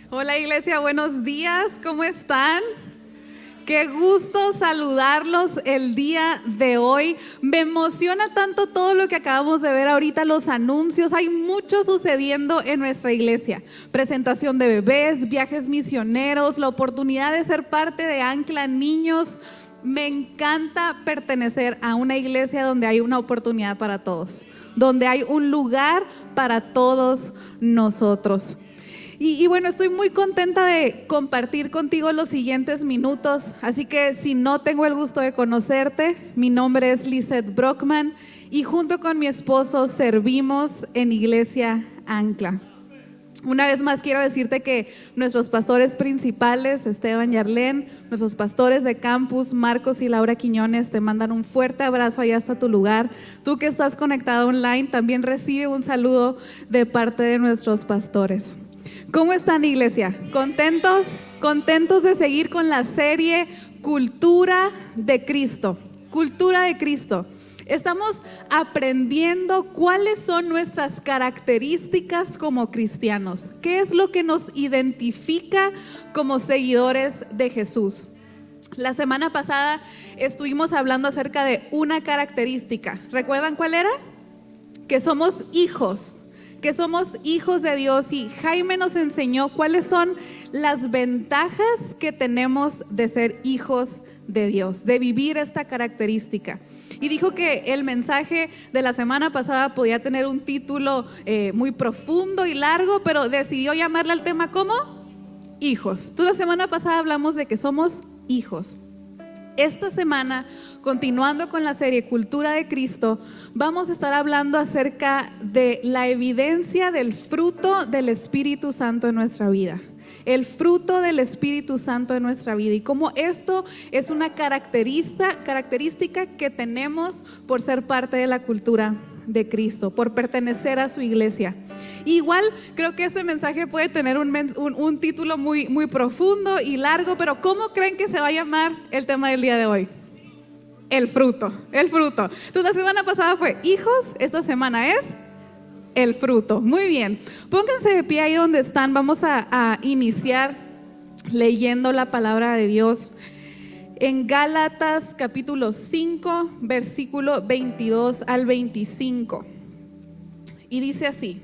Hola iglesia, buenos días, ¿cómo están? Qué gusto saludarlos el día de hoy. Me emociona tanto todo lo que acabamos de ver ahorita, los anuncios. Hay mucho sucediendo en nuestra iglesia. Presentación de bebés, viajes misioneros, la oportunidad de ser parte de Ancla Niños. Me encanta pertenecer a una iglesia donde hay una oportunidad para todos, donde hay un lugar para todos nosotros. Y bueno, estoy muy contenta de compartir contigo los siguientes minutos, así que si no tengo el gusto de conocerte, mi nombre es Lizeth Brockman y junto con mi esposo servimos en Iglesia Ancla. Una vez más quiero decirte que nuestros pastores principales, Esteban y Arlén, nuestros pastores de campus, Marcos y Laura Quiñones, te mandan un fuerte abrazo allá hasta tu lugar. Tú que estás conectado online, también recibe un saludo de parte de nuestros pastores. ¿Cómo están, iglesia? ¿Contentos? ¿Contentos de seguir con la serie Cultura de Cristo? Cultura de Cristo. Estamos aprendiendo cuáles son nuestras características como cristianos. ¿Qué es lo que nos identifica como seguidores de Jesús? La semana pasada estuvimos hablando acerca de una característica. ¿Recuerdan cuál era? Que somos hijos. Que somos hijos de Dios, y Jaime nos enseñó cuáles son las ventajas que tenemos de ser hijos de Dios, de vivir esta característica. Y dijo que el mensaje de la semana pasada podía tener un título muy profundo y largo, pero decidió llamarle al tema como hijos. Entonces la semana pasada hablamos de que somos hijos. Esta semana, continuando con la serie Cultura de Cristo, vamos a estar hablando acerca de la evidencia del fruto del Espíritu Santo en nuestra vida. El fruto del Espíritu Santo en nuestra vida y cómo esto es una característica que tenemos por ser parte de la cultura de Cristo, por pertenecer a su iglesia. Igual creo que este mensaje puede tener un título muy profundo y largo, pero ¿cómo creen que se va a llamar el tema del día de hoy? El fruto, el fruto. Entonces la semana pasada fue hijos, esta semana es el fruto. Muy bien, pónganse de pie ahí donde están. Vamos a iniciar leyendo la palabra de Dios en Gálatas capítulo 5, versículo 22 al 25. Y dice así,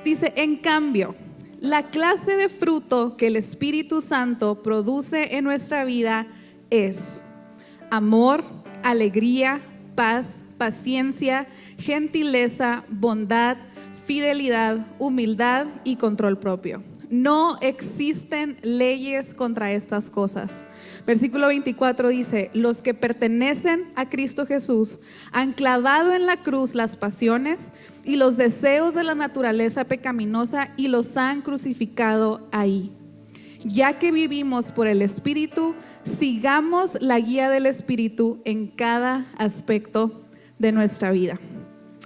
dice: en cambio, la clase de fruto que el Espíritu Santo produce en nuestra vida es amor, alegría, paz, paciencia, gentileza, bondad, fidelidad, humildad y control propio. No existen leyes contra estas cosas. Versículo 24 dice: los que pertenecen a Cristo Jesús han clavado en la cruz las pasiones y los deseos de la naturaleza pecaminosa y los han crucificado ahí. Ya que vivimos por el Espíritu, sigamos la guía del Espíritu en cada aspecto de nuestra vida.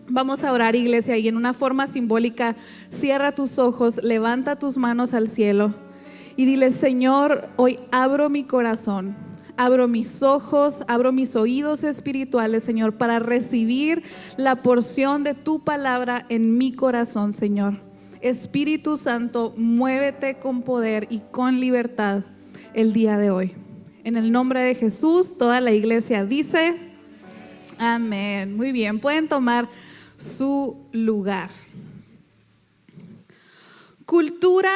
Vamos a orar, iglesia, y en una forma simbólica, cierra tus ojos, levanta tus manos al cielo y dile: Señor, hoy abro mi corazón, abro mis ojos, abro mis oídos espirituales, Señor, para recibir la porción de tu palabra en mi corazón, Señor. Espíritu Santo, muévete con poder y con libertad el día de hoy. En el nombre de Jesús, toda la iglesia dice amén. Muy bien, pueden tomar su lugar. Cultura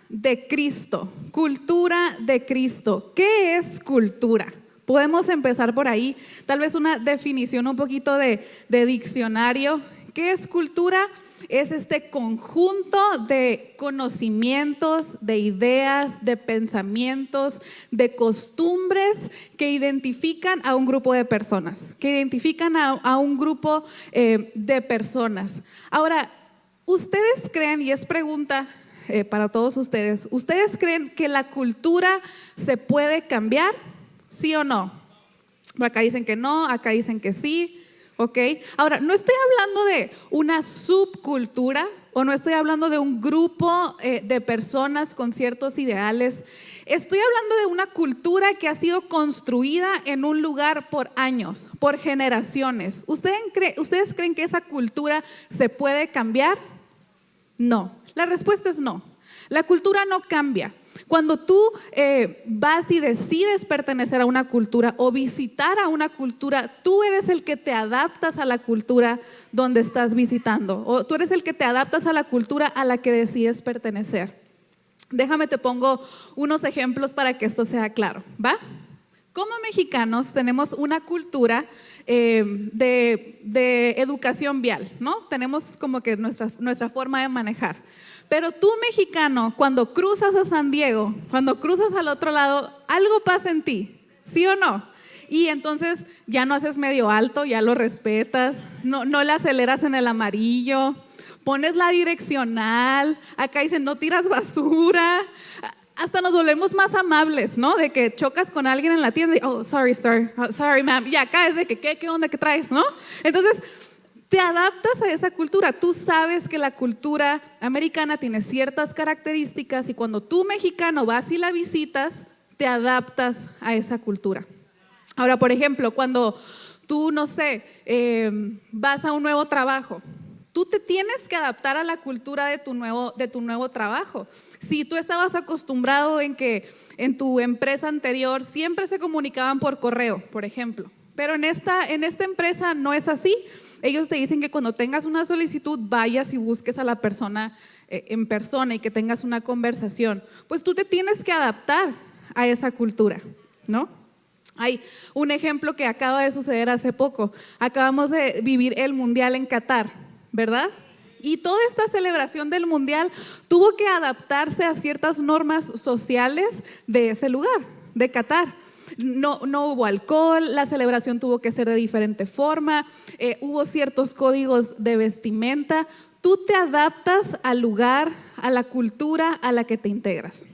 de Cristo. Cultura de Cristo. ¿Qué es cultura? Podemos empezar por ahí. Tal vez una definición un poquito de diccionario. ¿Qué es cultura? Es este conjunto de conocimientos, de ideas, de pensamientos, de costumbres que identifican a un grupo de personas, a un grupo de personas. Ahora, ¿ustedes creen, y es pregunta para todos ustedes, ¿ustedes creen que la cultura se puede cambiar? ¿Sí o no? Acá dicen que no, acá dicen que sí. ¿Ok? Ahora, no estoy hablando de una subcultura o no estoy hablando de un grupo de personas con ciertos ideales. Estoy hablando de una cultura que ha sido construida en un lugar por años, por generaciones. ¿Ustedes creen que esa cultura se puede cambiar? No. La respuesta es no. La cultura no cambia. Cuando tú vas y decides pertenecer a una cultura o visitar a una cultura, tú eres el que te adaptas a la cultura donde estás visitando, o tú eres el que te adaptas a la cultura a la que decides pertenecer. Déjame te pongo unos ejemplos para que esto sea claro, ¿va? Como mexicanos tenemos una cultura de educación vial, ¿no? Tenemos como que nuestra forma de manejar. Pero tú, mexicano, cuando cruzas a San Diego, cuando cruzas al otro lado, algo pasa en ti, ¿sí o no? Y entonces ya no haces medio alto, ya lo respetas, no le aceleras en el amarillo, pones la direccional, acá dicen no tiras basura, hasta nos volvemos más amables, ¿no? De que chocas con alguien en la tienda y, oh, sorry, sir, oh, sorry, ma'am, y acá es de que, ¿qué onda, qué traes, no? Entonces, te adaptas a esa cultura. Tú sabes que la cultura americana tiene ciertas características y cuando tú, mexicano, vas y la visitas, te adaptas a esa cultura. Ahora, por ejemplo, cuando tú, no sé, vas a un nuevo trabajo, tú te tienes que adaptar a la cultura de tu nuevo trabajo. Si tú estabas acostumbrado en que en tu empresa anterior siempre se comunicaban por correo, por ejemplo, pero en esta empresa no es así. Ellos te dicen que cuando tengas una solicitud vayas y busques a la persona en persona y que tengas una conversación. Pues tú te tienes que adaptar a esa cultura, ¿no? Hay un ejemplo que acaba de suceder hace poco. Acabamos de vivir el Mundial en Qatar, ¿verdad? Y toda esta celebración del Mundial tuvo que adaptarse a ciertas normas sociales de ese lugar, de Qatar. No hubo alcohol, la celebración tuvo que ser de diferente forma, hubo ciertos códigos de vestimenta. Tú te adaptas al lugar, a la cultura a la que te integras.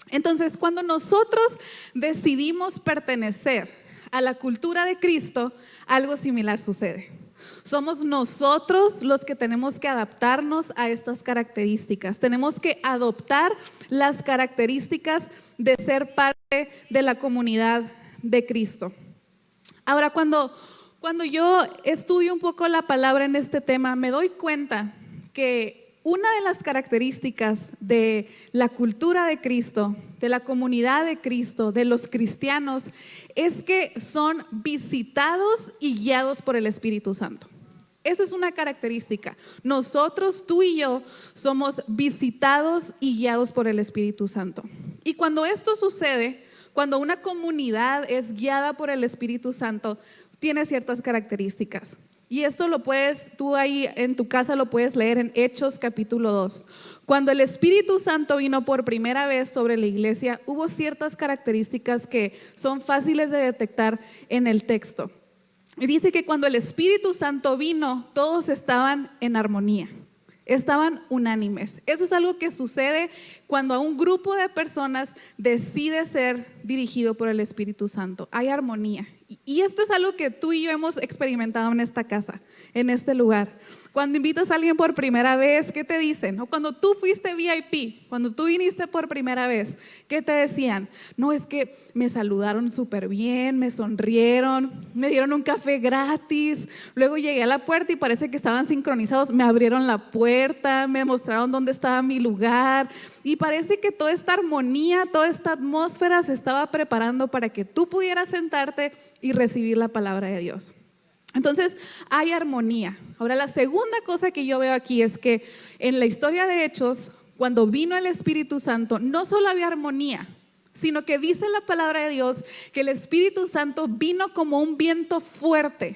Entonces, cuando nosotros decidimos pertenecer a la cultura de Cristo, algo similar sucede. Somos nosotros los que tenemos que adaptarnos a estas características. Tenemos que adoptar las características de ser parte de la comunidad de Cristo. Ahora, cuando yo estudio un poco la palabra en este tema, me doy cuenta que una de las características de la cultura de Cristo, de la comunidad de Cristo, de los cristianos, es que son visitados y guiados por el Espíritu Santo. Eso es una característica. Nosotros, tú y yo, somos visitados y guiados por el Espíritu Santo. Y cuando esto sucede, cuando una comunidad es guiada por el Espíritu Santo, tiene ciertas características. Y esto lo puedes, tú ahí en tu casa lo puedes leer en Hechos capítulo 2. Cuando el Espíritu Santo vino por primera vez sobre la iglesia, hubo ciertas características que son fáciles de detectar en el texto. Y dice que cuando el Espíritu Santo vino, todos estaban en armonía, estaban unánimes. Eso es algo que sucede cuando a un grupo de personas decide ser dirigido por el Espíritu Santo. Hay armonía. Y esto es algo que tú y yo hemos experimentado en esta casa, en este lugar. Cuando invitas a alguien por primera vez, ¿qué te dicen? O cuando tú fuiste VIP, cuando tú viniste por primera vez, ¿qué te decían? No, es que me saludaron súper bien, me sonrieron, me dieron un café gratis. Luego llegué a la puerta y parece que estaban sincronizados, me abrieron la puerta, me mostraron dónde estaba mi lugar. Y parece que toda esta armonía, toda esta atmósfera se estaba preparando para que tú pudieras sentarte y recibir la palabra de Dios. Entonces hay armonía. Ahora, la segunda cosa que yo veo aquí es que en la historia de Hechos, cuando vino el Espíritu Santo, no solo había armonía, sino que dice la palabra de Dios que el Espíritu Santo vino como un viento fuerte,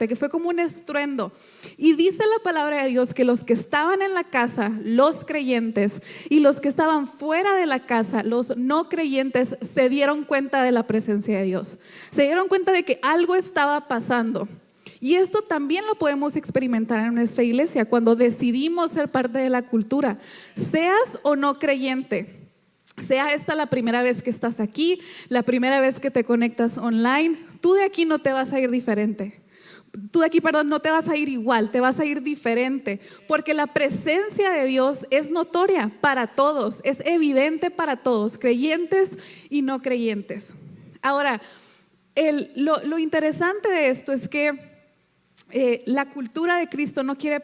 que fue como un estruendo. Y dice la palabra de Dios que los que estaban en la casa, los creyentes, y los que estaban fuera de la casa, los no creyentes, se dieron cuenta de la presencia de Dios. Se dieron cuenta de que algo estaba pasando. Y esto también lo podemos experimentar en nuestra iglesia cuando decidimos ser parte de la cultura, seas o no creyente. Sea esta la primera vez que estás aquí, la primera vez que te conectas online, tú de aquí no te vas a ir diferente. Tú de aquí, no te vas a ir igual, te vas a ir diferente, porque la presencia de Dios es notoria para todos, es evidente para todos, creyentes y no creyentes. Ahora, lo interesante de esto es que la cultura de Cristo no quiere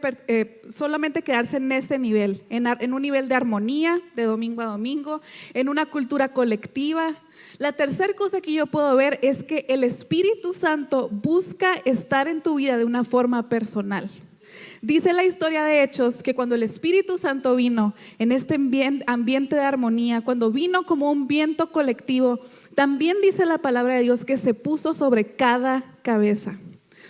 solamente quedarse en este nivel, en un nivel de armonía, de domingo a domingo, en una cultura colectiva. La tercera cosa que yo puedo ver es que el Espíritu Santo busca estar en tu vida de una forma personal. Dice la historia de Hechos que cuando el Espíritu Santo vino en este ambiente de armonía, cuando vino como un viento colectivo, también dice la palabra de Dios que se puso sobre cada cabeza,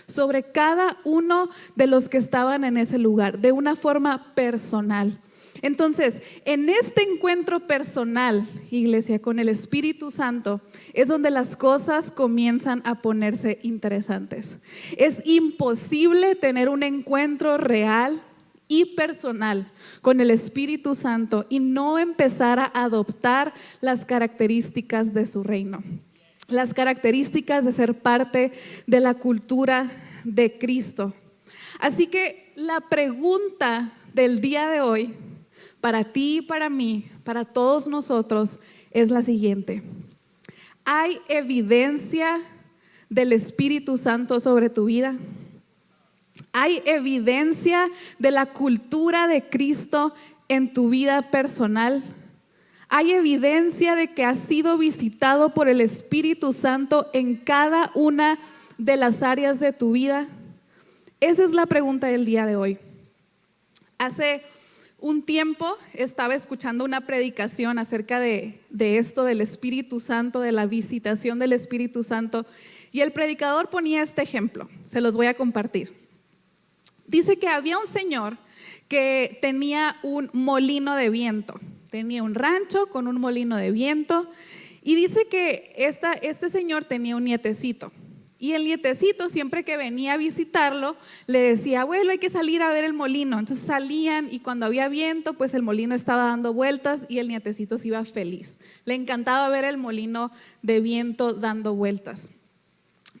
sobre cada uno de los que estaban en ese lugar, de una forma personal. Entonces, en este encuentro personal, iglesia, con el Espíritu Santo, es donde las cosas comienzan a ponerse interesantes. Es imposible tener un encuentro real y personal con el Espíritu Santo y no empezar a adoptar las características de su reino, las características de ser parte de la cultura de Cristo. Así que la pregunta del día de hoy, para ti y para mí, para todos nosotros, es la siguiente: ¿hay evidencia del Espíritu Santo sobre tu vida? ¿Hay evidencia de la cultura de Cristo en tu vida personal? ¿Hay evidencia de que has sido visitado por el Espíritu Santo en cada una de las áreas de tu vida? Esa es la pregunta del día de hoy. Hace un tiempo estaba escuchando una predicación acerca de esto del Espíritu Santo, de la visitación del Espíritu Santo, y el predicador ponía este ejemplo. Se los voy a compartir. Dice que había un señor que tenía un molino de viento. Tenía un rancho con un molino de viento, y dice que este señor tenía un nietecito. Y el nietecito, siempre que venía a visitarlo, le decía: abuelo, hay que salir a ver el molino. Entonces salían, y cuando había viento, pues el molino estaba dando vueltas y el nietecito se iba feliz. Le encantaba ver el molino de viento dando vueltas.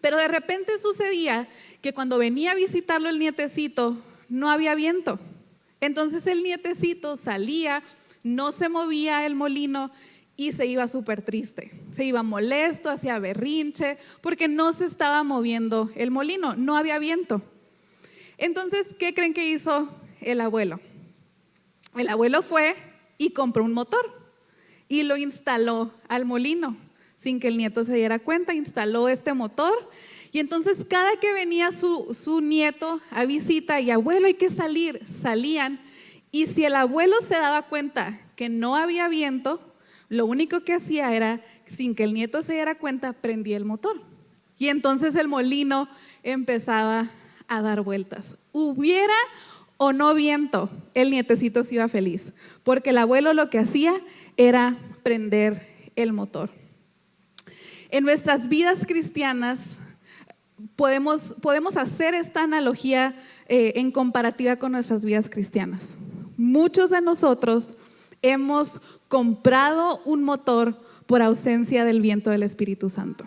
Pero de repente sucedía que cuando venía a visitarlo el nietecito, no había viento. Entonces el nietecito salía, no se movía el molino y se iba súper triste, se iba molesto, hacía berrinche, porque no se estaba moviendo el molino, no había viento. Entonces, ¿qué creen que hizo el abuelo? El abuelo fue y compró un motor y lo instaló al molino, sin que el nieto se diera cuenta. Instaló este motor, y entonces cada que venía su nieto a visita y abuelo, hay que salir, salían. Y si el abuelo se daba cuenta que no había viento, lo único que hacía era, sin que el nieto se diera cuenta, prendía el motor. Y entonces el molino empezaba a dar vueltas. Hubiera o no viento, el nietecito se iba feliz, porque el abuelo lo que hacía era prender el motor. En nuestras vidas cristianas podemos hacer esta analogía en comparativa con nuestras vidas cristianas. Muchos de nosotros hemos comprado un motor por ausencia del viento del Espíritu Santo.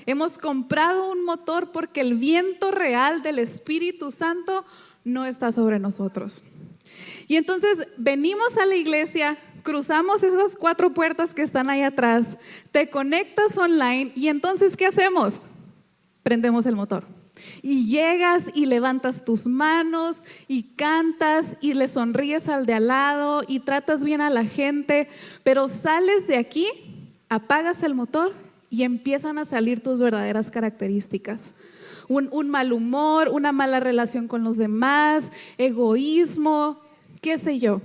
Hemos comprado un motor porque el viento real del Espíritu Santo no está sobre nosotros. Y entonces venimos a la iglesia, cruzamos esas 4 puertas que están ahí atrás, te conectas online, y entonces ¿qué hacemos? Prendemos el motor. Y llegas y levantas tus manos y cantas y le sonríes al de al lado y tratas bien a la gente, pero sales de aquí, apagas el motor y empiezan a salir tus verdaderas características. Un mal humor, una mala relación con los demás, egoísmo, qué sé yo.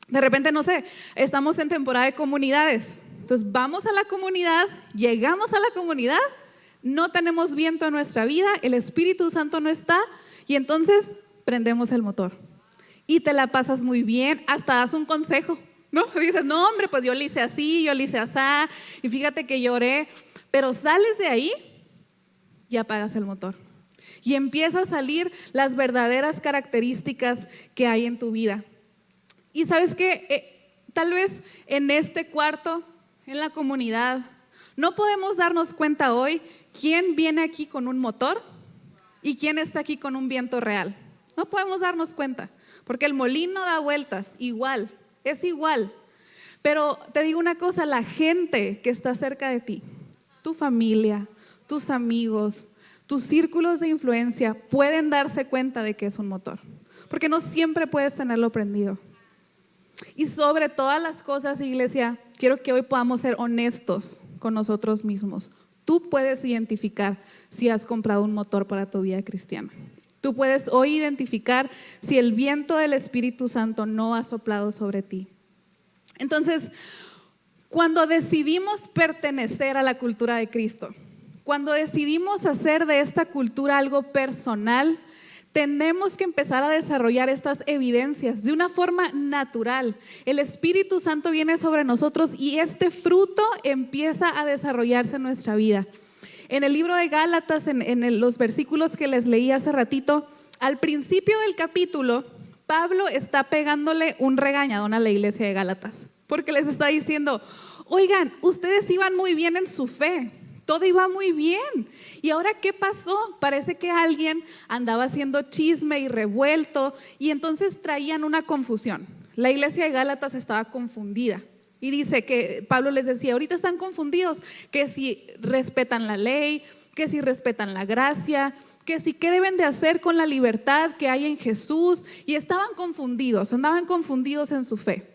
De repente, no sé, estamos en temporada de comunidades. Entonces vamos a la comunidad, llegamos a la comunidad, no tenemos viento en nuestra vida, el Espíritu Santo no está, y entonces prendemos el motor. Y te la pasas muy bien, hasta das un consejo, ¿no? Dices: no, hombre, pues yo le hice así, yo le hice asá, y fíjate que lloré. Pero sales de ahí y apagas el motor. Y empieza a salir las verdaderas características que hay en tu vida. Y sabes que tal vez en este cuarto, en la comunidad, no podemos darnos cuenta hoy quién viene aquí con un motor y quién está aquí con un viento real. No podemos darnos cuenta, porque el molino da vueltas, igual, es igual. Pero te digo una cosa, la gente que está cerca de ti, tu familia, tus amigos, tus círculos de influencia pueden darse cuenta de que es un motor, porque no siempre puedes tenerlo prendido. Y sobre todas las cosas, iglesia, quiero que hoy podamos ser honestos con nosotros mismos. Tú puedes identificar si has comprado un motor para tu vida cristiana. Tú puedes hoy identificar si el viento del Espíritu Santo no ha soplado sobre ti. Entonces, cuando decidimos pertenecer a la cultura de Cristo, cuando decidimos hacer de esta cultura algo personal, tenemos que empezar a desarrollar estas evidencias de una forma natural. El Espíritu Santo viene sobre nosotros y este fruto empieza a desarrollarse en nuestra vida. En el libro de Gálatas, en los versículos que les leí hace ratito, al principio del capítulo, Pablo está pegándole un regañadón a la iglesia de Gálatas, porque les está diciendo, oigan, ustedes iban muy bien en su fe. Todo iba muy bien. ¿Y ahora qué pasó? Parece que alguien andaba haciendo chisme y revuelto y entonces traían una confusión. La iglesia de Gálatas estaba confundida. Y dice que Pablo les decía, ahorita están confundidos, que si respetan la ley, que si respetan la gracia, que si qué deben de hacer con la libertad que hay en Jesús. Y estaban confundidos, andaban confundidos en su fe.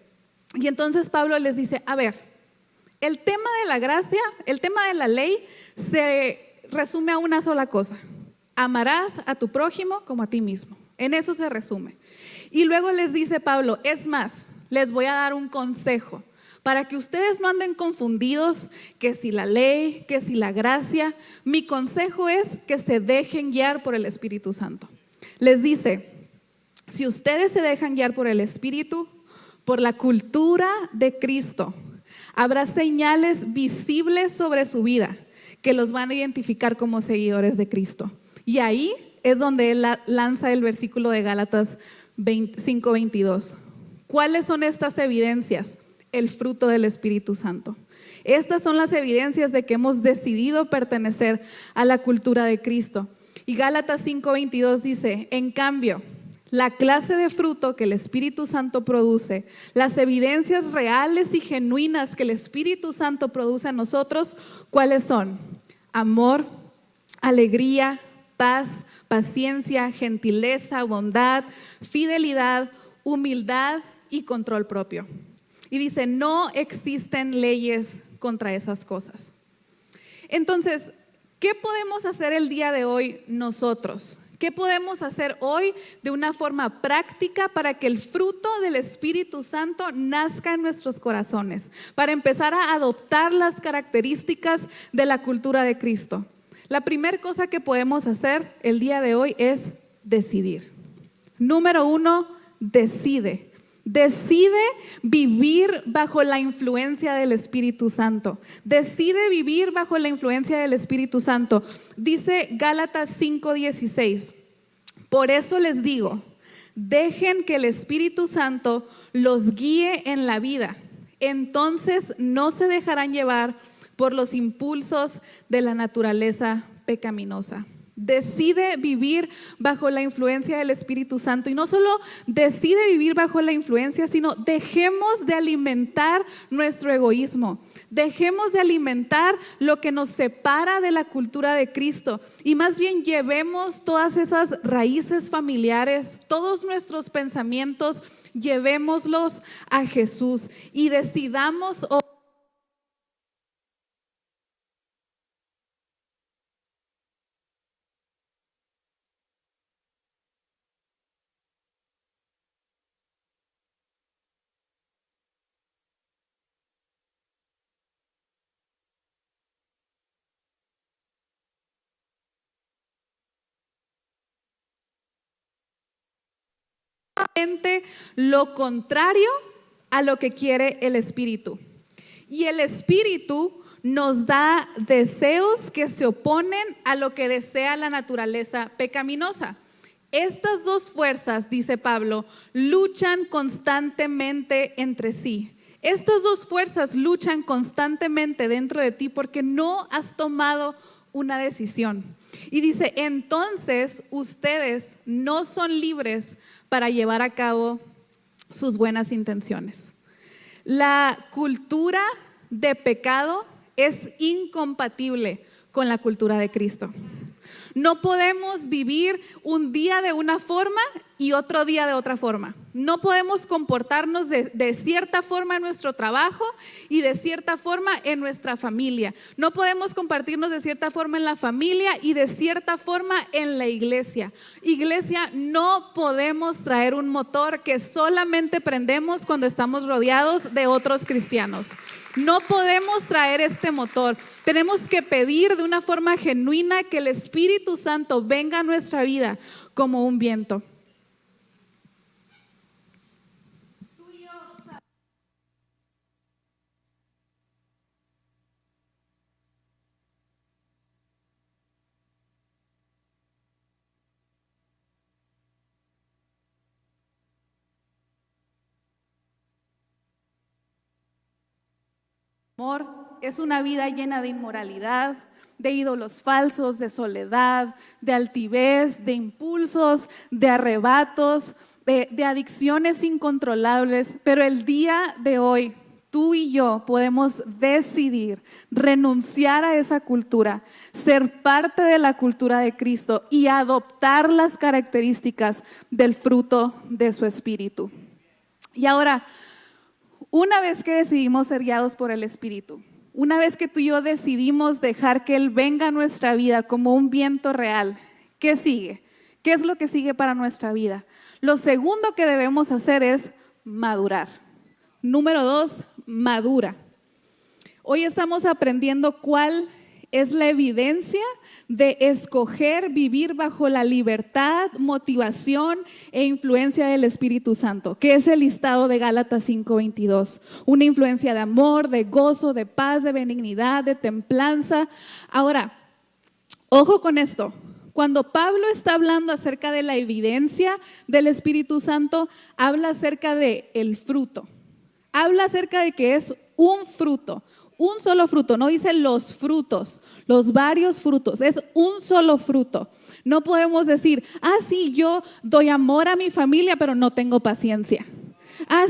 Y entonces Pablo les dice, a ver, el tema de la gracia, el tema de la ley se resume a una sola cosa: amarás a tu prójimo como a ti mismo. En eso se resume. Y luego les dice Pablo, es más, les voy a dar un consejo para que ustedes no anden confundidos, que si la ley, que si la gracia. Mi consejo es que se dejen guiar por el Espíritu Santo. Les dice, si ustedes se dejan guiar por el Espíritu, por la cultura de Cristo, habrá señales visibles sobre su vida que los van a identificar como seguidores de Cristo. Y ahí es donde él lanza el versículo de Gálatas 5:22. ¿Cuáles son estas evidencias? El fruto del Espíritu Santo. Estas son las evidencias de que hemos decidido pertenecer a la cultura de Cristo. Y Gálatas 5:22 dice, en cambio, la clase de fruto que el Espíritu Santo produce, las evidencias reales y genuinas que el Espíritu Santo produce en nosotros, ¿cuáles son? Amor, alegría, paz, paciencia, gentileza, bondad, fidelidad, humildad y control propio. Y dice, no existen leyes contra esas cosas. Entonces, ¿qué podemos hacer el día de hoy nosotros? ¿Qué podemos hacer hoy de una forma práctica para que el fruto del Espíritu Santo nazca en nuestros corazones? Para empezar a adoptar las características de la cultura de Cristo. La primera cosa que podemos hacer el día de hoy es decidir. Número 1, decide. Decide vivir bajo la influencia del Espíritu Santo. Decide vivir bajo la influencia del Espíritu Santo. Dice Gálatas 5:16. Por eso les digo, dejen que el Espíritu Santo los guíe en la vida. Entonces no se dejarán llevar por los impulsos de la naturaleza pecaminosa. Decide vivir bajo la influencia del Espíritu Santo. Y no solo decide vivir bajo la influencia, sino dejemos de alimentar nuestro egoísmo. Dejemos de alimentar lo que nos separa de la cultura de Cristo. Y más bien llevemos todas esas raíces familiares, todos nuestros pensamientos, llevémoslos a Jesús. Y decidamos lo contrario a lo que quiere el Espíritu. Y el Espíritu nos da deseos que se oponen a lo que desea la naturaleza pecaminosa. Estas dos fuerzas, dice Pablo, luchan constantemente entre sí. Estas dos fuerzas luchan constantemente dentro de ti porque no has tomado una decisión. Y dice, entonces ustedes no son libres para llevar a cabo sus buenas intenciones. La cultura de pecado es incompatible con la cultura de Cristo. No podemos vivir un día de una forma y otro día de otra forma. No podemos comportarnos de cierta forma en nuestro trabajo y de cierta forma en nuestra familia. No podemos compartirnos de cierta forma en la familia y de cierta forma en la iglesia. Iglesia, no podemos traer un motor que solamente prendemos cuando estamos rodeados de otros cristianos. No podemos traer este motor. Tenemos que pedir de una forma genuina que el Espíritu Santo venga a nuestra vida como un viento. Amor es una vida llena de inmoralidad, de ídolos falsos, de soledad, de altivez, de impulsos, de arrebatos, de adicciones incontrolables. Pero el día de hoy, tú y yo podemos decidir renunciar a esa cultura, ser parte de la cultura de Cristo y adoptar las características del fruto de su Espíritu. Y ahora, una vez que decidimos ser guiados por el Espíritu, una vez que tú y yo decidimos dejar que Él venga a nuestra vida como un viento real, ¿qué sigue? ¿Qué es lo que sigue para nuestra vida? Lo segundo que debemos hacer es madurar. Número 2, madura. Hoy estamos aprendiendo cuál es la evidencia de escoger vivir bajo la libertad, motivación e influencia del Espíritu Santo, que es el listado de Gálatas 5:22. Una influencia de amor, de gozo, de paz, de benignidad, de templanza. Ahora, ojo con esto. Cuando Pablo está hablando acerca de la evidencia del Espíritu Santo, habla acerca de el fruto. Habla acerca de que es un fruto. Un solo fruto, no dice los frutos, los varios frutos, es un solo fruto. No podemos decir, sí, yo doy amor a mi familia, pero no tengo paciencia.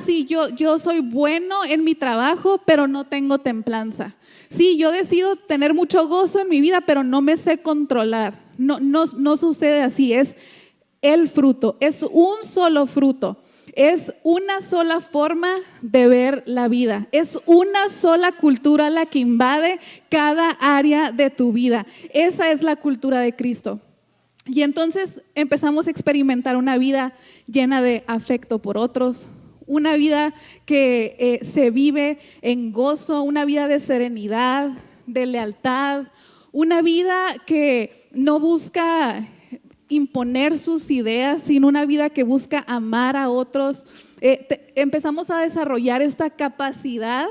Sí, yo soy bueno en mi trabajo, pero no tengo templanza. Sí, yo decido tener mucho gozo en mi vida, pero no me sé controlar. No sucede así, es el fruto, es un solo fruto. Es una sola forma de ver la vida. Es una sola cultura la que invade cada área de tu vida. Esa es la cultura de Cristo. Y entonces empezamos a experimentar una vida llena de afecto por otros, una vida que se vive en gozo, una vida de serenidad, de lealtad, una vida que no busca imponer sus ideas, sino una vida que busca amar a otros. Empezamos a desarrollar esta capacidad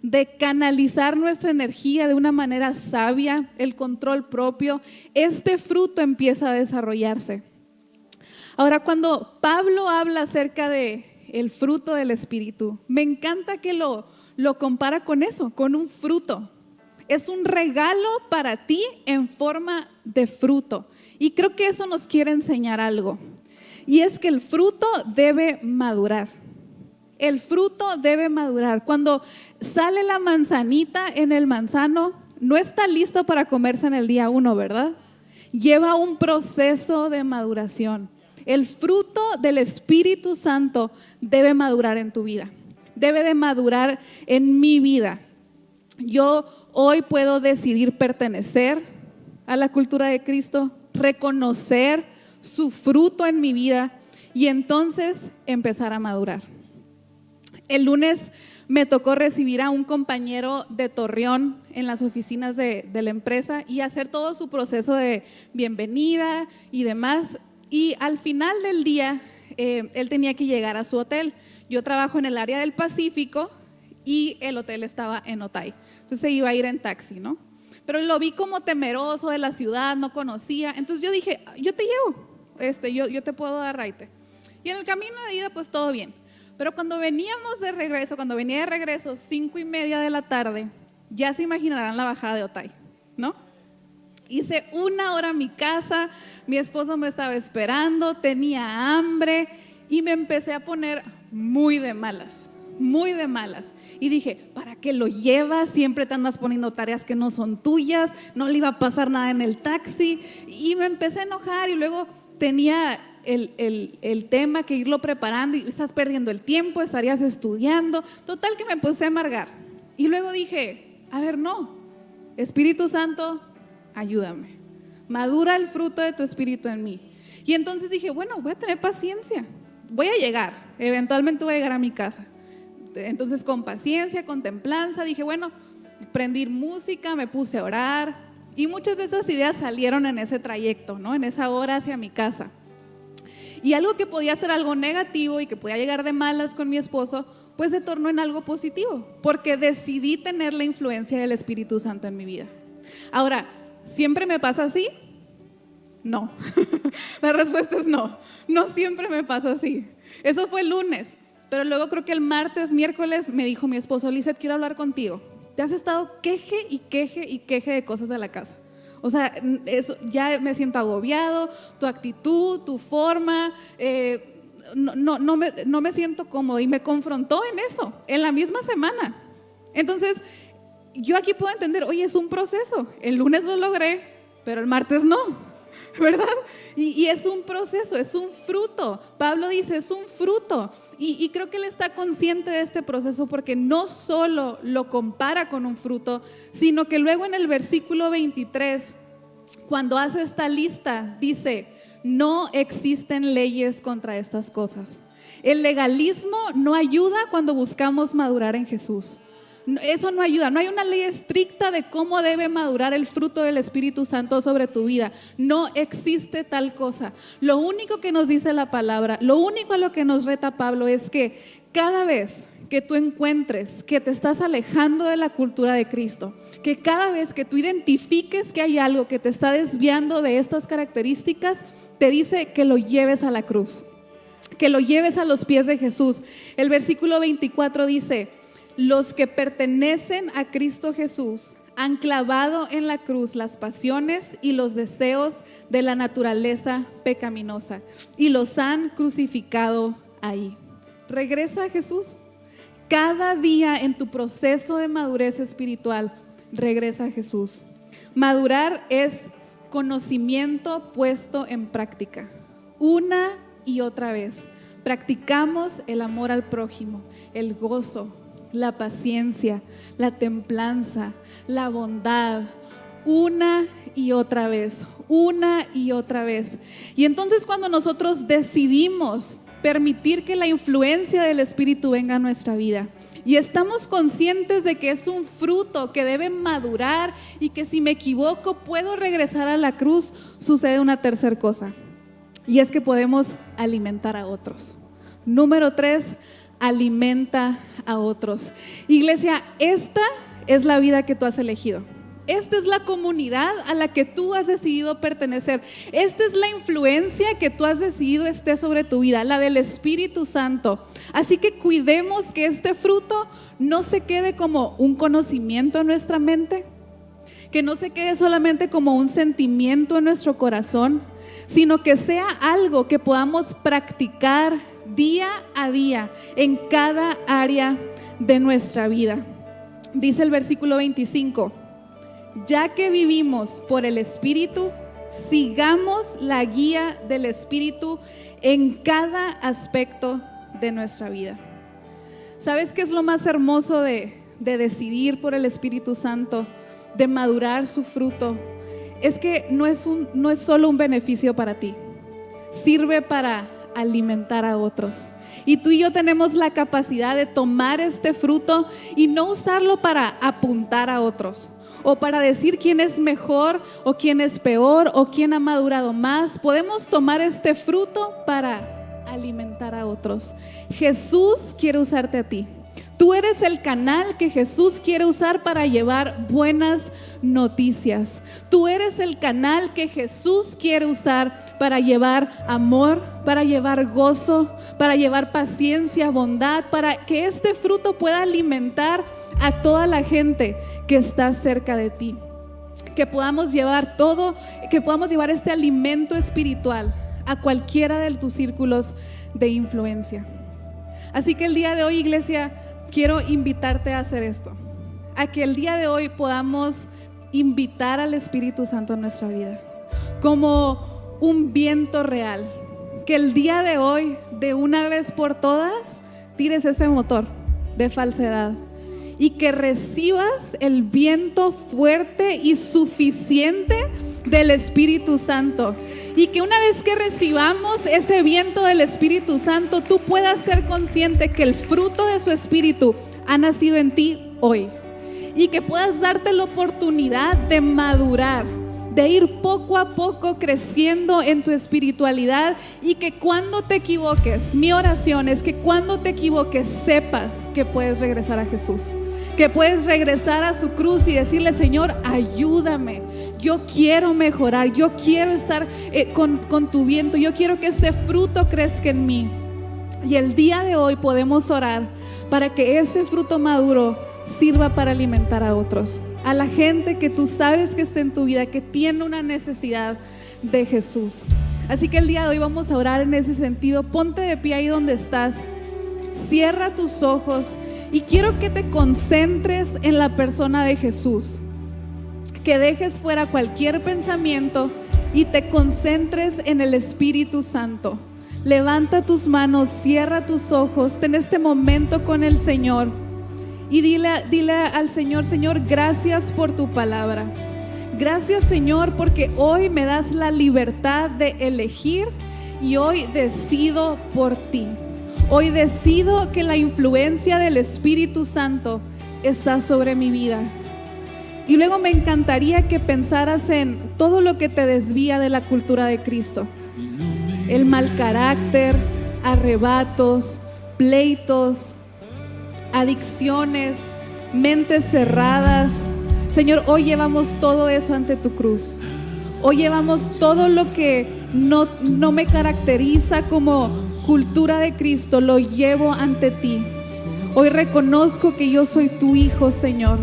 de canalizar nuestra energía de una manera sabia, el control propio. Este fruto empieza a desarrollarse. Ahora, cuando Pablo habla acerca de el fruto del Espíritu, me encanta que lo compara con eso, con un fruto. Es un regalo para ti en forma de fruto. Y creo que eso nos quiere enseñar algo. Y es que el fruto debe madurar. El fruto debe madurar. Cuando sale la manzanita en el manzano, no está listo para comerse en el día 1, ¿verdad? Lleva un proceso de maduración. El fruto del Espíritu Santo debe madurar en tu vida. Debe de madurar en mi vida. Yo hoy puedo decidir pertenecer a la cultura de Cristo, reconocer su fruto en mi vida y entonces empezar a madurar. El lunes me tocó recibir a un compañero de Torreón en las oficinas de la empresa y hacer todo su proceso de bienvenida y demás. Y al final del día, él tenía que llegar a su hotel. Yo trabajo en el área del Pacífico y el hotel estaba en Otay. Entonces iba a ir en taxi, ¿no? Pero lo vi como temeroso de la ciudad, no conocía. Entonces yo dije, yo te llevo, yo te puedo dar raite. Y en el camino de ida, pues todo bien. Pero cuando venía de regreso, 5:30 de la tarde, ya se imaginarán la bajada de Otay, ¿no? Hice 1 hora a mi casa, mi esposo me estaba esperando, tenía hambre y me empecé a poner muy de malas. muy de malas. Y dije, ¿para qué lo llevas? Siempre te andas poniendo tareas que no son tuyas, no le iba a pasar nada en el taxi. Y me empecé a enojar y luego tenía el tema que irlo preparando y estás perdiendo el tiempo, estarías estudiando. Total que me puse a amargar. Y luego dije, a ver, no, Espíritu Santo, ayúdame. Madura el fruto de tu espíritu en mí. Y entonces dije, bueno, voy a tener paciencia, voy a llegar, eventualmente voy a llegar a mi casa. Entonces con paciencia, con templanza, dije, bueno, prendí música, me puse a orar y muchas de esas ideas salieron en ese trayecto, ¿no? En esa hora hacia mi casa. Y algo que podía ser algo negativo y que podía llegar de malas con mi esposo, pues se tornó en algo positivo, porque decidí tener la influencia del Espíritu Santo en mi vida. Ahora, ¿siempre me pasa así? No. La respuesta es no. No siempre me pasa así. Eso fue el lunes. Pero luego creo que el martes, miércoles, me dijo mi esposo, Lizeth, quiero hablar contigo. Te has estado queje y queje y queje de cosas de la casa. O sea, eso, ya me siento agobiado, tu actitud, tu forma, no me siento cómodo. Y me confrontó en eso, en la misma semana. Entonces, yo aquí puedo entender, oye, es un proceso. El lunes lo logré, pero el martes no. ¿Verdad? Y es un proceso, es un fruto. Pablo dice, es un fruto. Y creo que él está consciente de este proceso porque no solo lo compara con un fruto, sino que luego en el versículo 23, cuando hace esta lista, dice, no existen leyes contra estas cosas. El legalismo no ayuda cuando buscamos madurar en Jesús. Eso no ayuda, no hay una ley estricta de cómo debe madurar el fruto del Espíritu Santo sobre tu vida. No existe tal cosa. Lo único que nos dice la palabra, lo único a lo que nos reta Pablo es que cada vez que tú encuentres que te estás alejando de la cultura de Cristo, que cada vez que tú identifiques que hay algo que te está desviando de estas características, te dice que lo lleves a la cruz, que lo lleves a los pies de Jesús. El versículo 24 dice, los que pertenecen a Cristo Jesús han clavado en la cruz las pasiones y los deseos de la naturaleza pecaminosa y los han crucificado ahí. Regresa a Jesús. Cada día en tu proceso de madurez espiritual, regresa a Jesús. Madurar es conocimiento puesto en práctica, una y otra vez. Practicamos el amor al prójimo, el gozo, la paciencia, la templanza, la bondad, una y otra vez, una y otra vez. Y entonces cuando nosotros decidimos permitir que la influencia del Espíritu venga a nuestra vida y estamos conscientes de que es un fruto que debe madurar y que si me equivoco puedo regresar a la cruz, sucede una tercera cosa, y es que podemos alimentar a otros. Número 3, alimenta a otros. Iglesia, esta es la vida que tú has elegido. Esta es la comunidad a la que tú has decidido pertenecer. Esta es la influencia que tú has decidido esté sobre tu vida, la del Espíritu Santo. Así que cuidemos que este fruto no se quede como un conocimiento en nuestra mente, que no se quede solamente como un sentimiento en nuestro corazón, sino que sea algo que podamos practicar día a día en cada área de nuestra vida. Dice el versículo 25, ya que vivimos por el Espíritu, sigamos la guía del Espíritu en cada aspecto de nuestra vida. ¿Sabes qué es lo más hermoso de decidir por el Espíritu Santo, de madurar su fruto? Es que no es solo un beneficio para ti, sirve para alimentar a otros. Y tú y yo tenemos la capacidad de tomar este fruto y no usarlo para apuntar a otros o para decir quién es mejor o quién es peor o quién ha madurado más. Podemos tomar este fruto para alimentar a otros. Jesús quiere usarte a ti. Tú eres el canal que Jesús quiere usar para llevar buenas noticias. Tú eres el canal que Jesús quiere usar para llevar amor, para llevar gozo, para llevar paciencia, bondad, para que este fruto pueda alimentar a toda la gente que está cerca de ti. Que podamos llevar este alimento espiritual a cualquiera de tus círculos de influencia. Así que el día de hoy, iglesia, quiero invitarte a hacer esto, a que el día de hoy podamos invitar al Espíritu Santo a nuestra vida como un viento real, que el día de hoy, de una vez por todas, tires ese motor de falsedad y que recibas el viento fuerte y suficiente del Espíritu Santo, y que una vez que recibamos ese viento del Espíritu Santo, tú puedas ser consciente que el fruto de su Espíritu ha nacido en ti hoy, y que puedas darte la oportunidad de madurar, de ir poco a poco creciendo en tu espiritualidad, y que cuando te equivoques, mi oración es que cuando te equivoques sepas que puedes regresar a Jesús, que puedes regresar a su cruz y decirle: Señor, ayúdame, yo quiero mejorar, yo quiero estar con tu viento, yo quiero que este fruto crezca en mí. Y el día de hoy podemos orar para que ese fruto maduro sirva para alimentar a otros, a la gente que tú sabes que está en tu vida, que tiene una necesidad de Jesús. Así que el día de hoy vamos a orar en ese sentido. Ponte de pie ahí donde estás, cierra tus ojos y quiero que te concentres en la persona de Jesús, que dejes fuera cualquier pensamiento y te concentres en el Espíritu Santo. Levanta tus manos, cierra tus ojos, ten este momento con el Señor y dile al Señor: Señor, gracias por tu palabra. Gracias, Señor, porque hoy me das la libertad de elegir y hoy decido por ti. Hoy decido que la influencia del Espíritu Santo está sobre mi vida. Y luego me encantaría que pensaras en todo lo que te desvía de la cultura de Cristo. El mal carácter, arrebatos, pleitos, adicciones, mentes cerradas. Señor, hoy llevamos todo eso ante tu cruz. Hoy llevamos todo lo que no me caracteriza como cultura de Cristo, lo llevo ante ti. Hoy reconozco que yo soy tu hijo, Señor,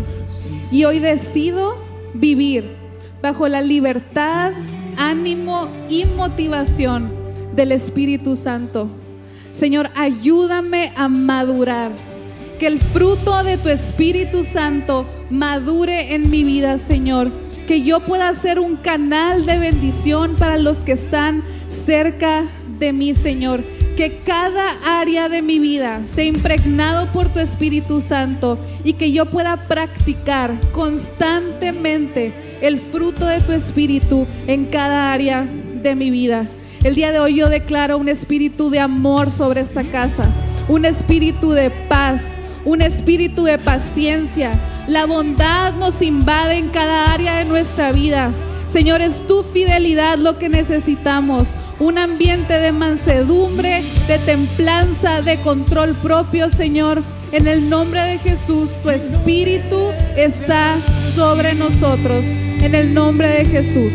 y hoy decido vivir bajo la libertad, ánimo y motivación del Espíritu Santo. Señor, ayúdame a madurar, que el fruto de tu Espíritu Santo madure en mi vida, Señor, que yo pueda ser un canal de bendición para los que están cerca de mí, Señor. Que cada área de mi vida sea impregnado por tu Espíritu Santo y que yo pueda practicar constantemente el fruto de tu Espíritu en cada área de mi vida. El día de hoy yo declaro un espíritu de amor sobre esta casa, un espíritu de paz, un espíritu de paciencia. La bondad nos invade en cada área de nuestra vida. Señor, es tu fidelidad lo que necesitamos. Un ambiente de mansedumbre, de templanza, de control propio, Señor. En el nombre de Jesús, tu Espíritu está sobre nosotros. En el nombre de Jesús.